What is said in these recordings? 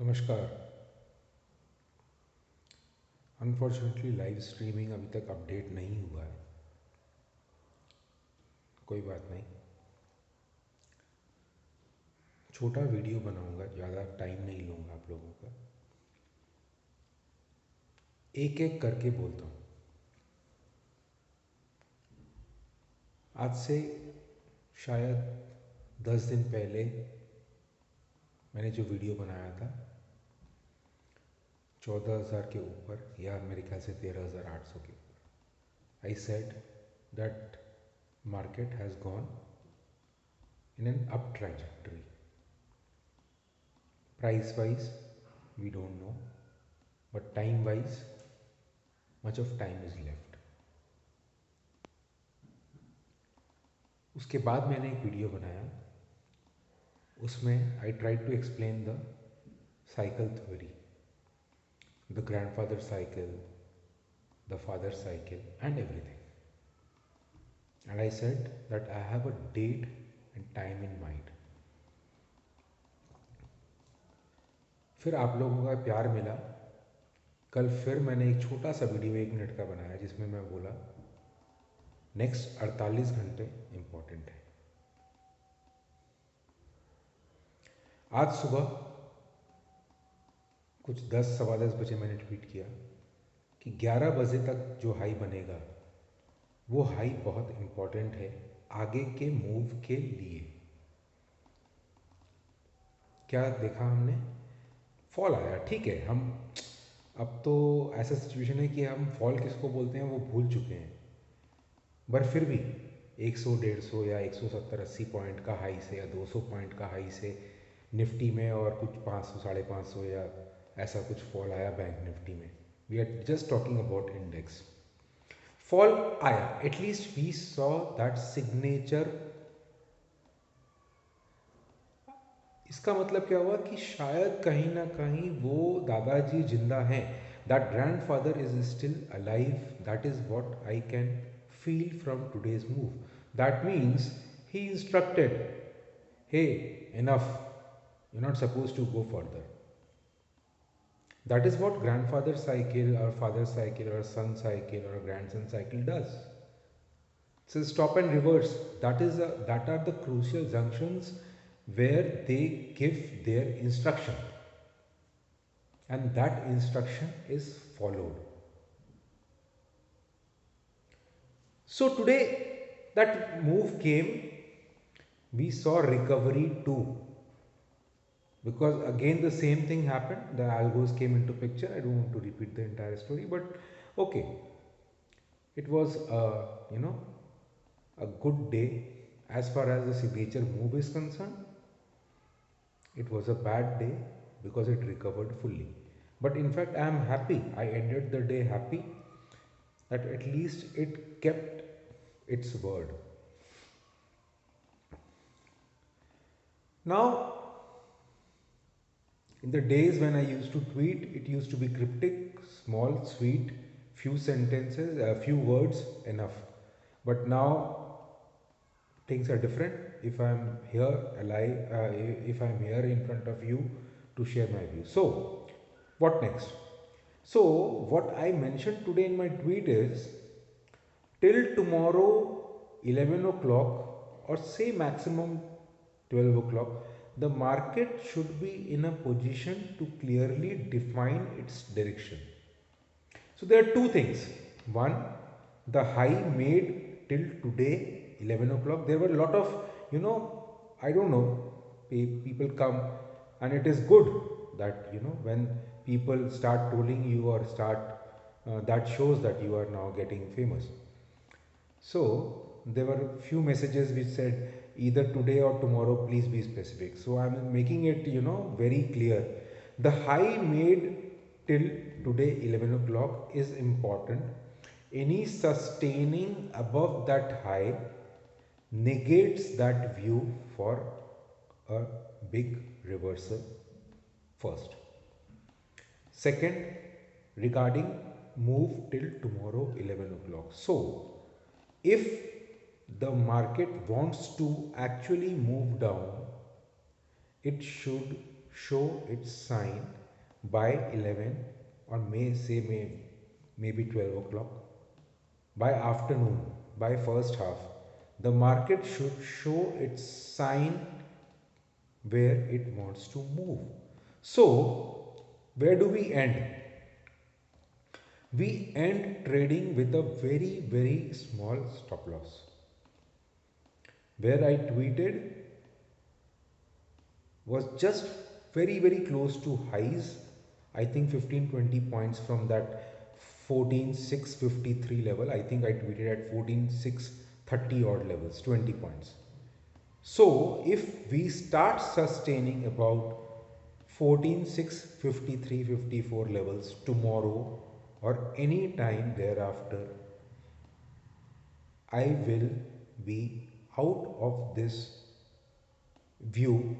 नमस्कार। Unfortunately live streaming अभी तक अपडेट नहीं हुआ है। कोई बात नहीं, छोटा वीडियो बनाऊंगा, ज़्यादा टाइम नहीं लूँगा आप लोगों का। एक एक करके बोलता हूँ। आज से शायद 10 दिन पहले मैंने जो वीडियो बनाया था 14,000 के ऊपर, या मेरे ख्याल से 13,800 के ऊपर, आई said that market has gone in an up trajectory. Price wise we don't know, but time wise much of time is left. उसके बाद मैंने एक वीडियो बनाया, उसमें I try to explain the cycle theory, the grandfather cycle, the father cycle and everything, and I said that I have a date and time in mind. फिर आप लोगों का प्यार मिला. कल फिर मैंने एक छोटा सा वीडियो 1 मिनट का बनाया जिसमें मैं बोला नेक्स्ट 48 घंटे इंपॉर्टेंट है. आज सुबह कुछ 10 सवा 10 बजे मैंने ट्वीट किया कि 11 बजे तक जो हाई बनेगा वो हाई बहुत इंपॉर्टेंट है आगे के मूव के लिए. क्या देखा हमने? फॉल आया, ठीक है. हम अब तो ऐसा सिचुएशन है कि हम फॉल किसको बोलते हैं वो भूल चुके हैं, पर फिर भी 100 150 या 170 80 पॉइंट का हाई से या 200 पॉइंट का हाई से निफ्टी में, और कुछ 500 550 या ऐसा कुछ फॉल आया बैंक निफ्टी में. We are just talking about index. Fall आया, at least we saw that signature. इसका मतलब क्या हुआ कि शायद कहीं ना कहीं वो दादाजी जिंदा हैं. That grandfather is still alive. That is what I can feel from today's move. That means he instructed, hey, enough, you're not supposed to go further. That is what grandfather cycle or father cycle or son cycle or grandson cycle does. So stop and reverse. That are the crucial junctions where they give their instruction, and that instruction is followed. So today that move came, we saw recovery too, because again the same thing happened. The algos came into picture. I don't want to repeat the entire story, but okay, it was a good day as far as the signature move is concerned. It was a bad day because it recovered fully, but in fact I am happy. I ended the day happy that at least it kept its word. Now, in the days when I used to tweet, it used to be cryptic, small, sweet, few sentences, a few words, enough. But now things are different. If I'm here alive, if I'm here in front of you to share my views. So, what next? So, what I mentioned today in my tweet is till tomorrow 11 o'clock, or say maximum 12 o'clock, the market should be in a position to clearly define its direction. So there are two things. One, the high made till today 11 o'clock, there were a lot of, I don't know, people come, and it is good that, when people start trolling you or start, that shows that you are now getting famous. So there were a few messages which said either today or tomorrow, please be specific. So I'm making it, very clear. The high made till today 11 o'clock is important. Any sustaining above that high negates that view for a big reversal first. Second, regarding move till tomorrow 11 o'clock. So if the market wants to actually move down, it should show its sign by 11, or maybe 12 o'clock. By afternoon, by first half, the market should show its sign where it wants to move. So, where do we end? We end trading with a very small stop loss. Where I tweeted was just very close to highs. I think 15-20 points from that 14,653 level. I think I tweeted at 14,630 odd levels, 20 points. So if we start sustaining about 14,653-54 levels tomorrow or any time thereafter, I will be out of this view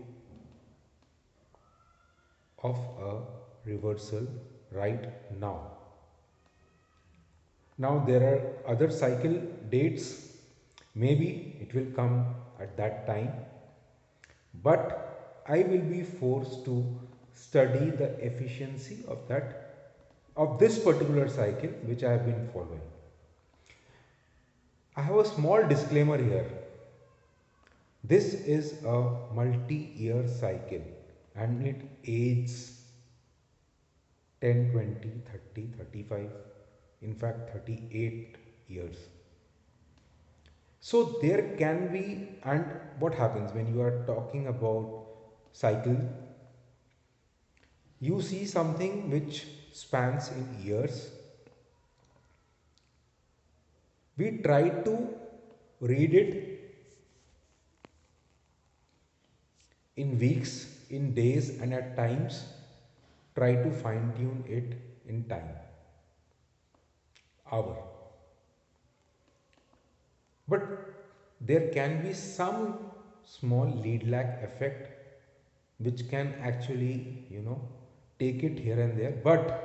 of a reversal right now. Now there are other cycle dates, maybe it will come at that time, but I will be forced to study the efficiency of this particular cycle which I have been following. I have a small disclaimer here. This is a multi-year cycle and it ages 10, 20, 30, 35, in fact 38 years. So there can be, and what happens when you are talking about cycle, you see something which spans in years. We try to read it in weeks, in days, and at times try to fine tune it in time, hour. But there can be some small lead lag effect which can actually, take it here and there. But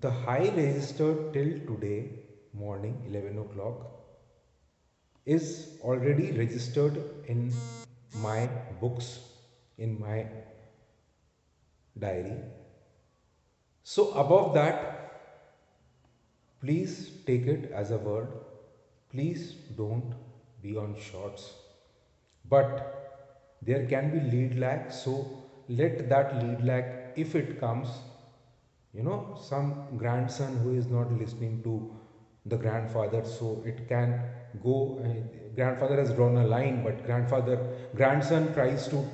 the high registered till today morning 11 o'clock is already registered in my books, in my diary. So above that, please take it as a word. Please don't be on shorts. But there can be lead lag, so let that lead lag, if it comes, some grandson who is not listening to the grandfather, so it can go. Grandfather has drawn a line, but grandson tries to,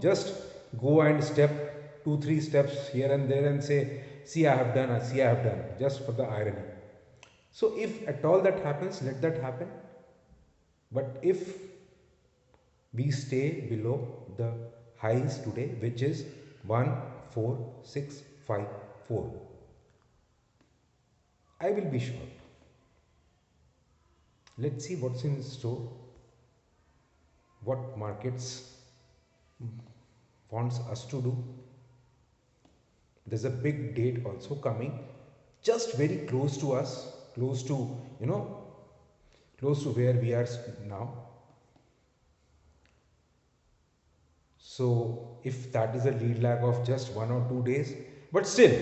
just go and step 2-3 steps here and there and say, see I have done, just for the irony. So if at all that happens, let that happen. But if we stay below the highs today, which is 14654, I will be short. Let's see what's in store, what markets wants us to do. There's a big date also coming, just very close to us, close to where we are now. So if that is a lead lag of just 1 or 2 days, but still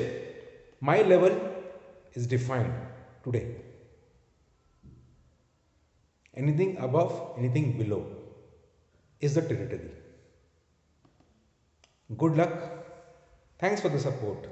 my level is defined today. Anything above, anything below is the territory. Good luck. Thanks for the support.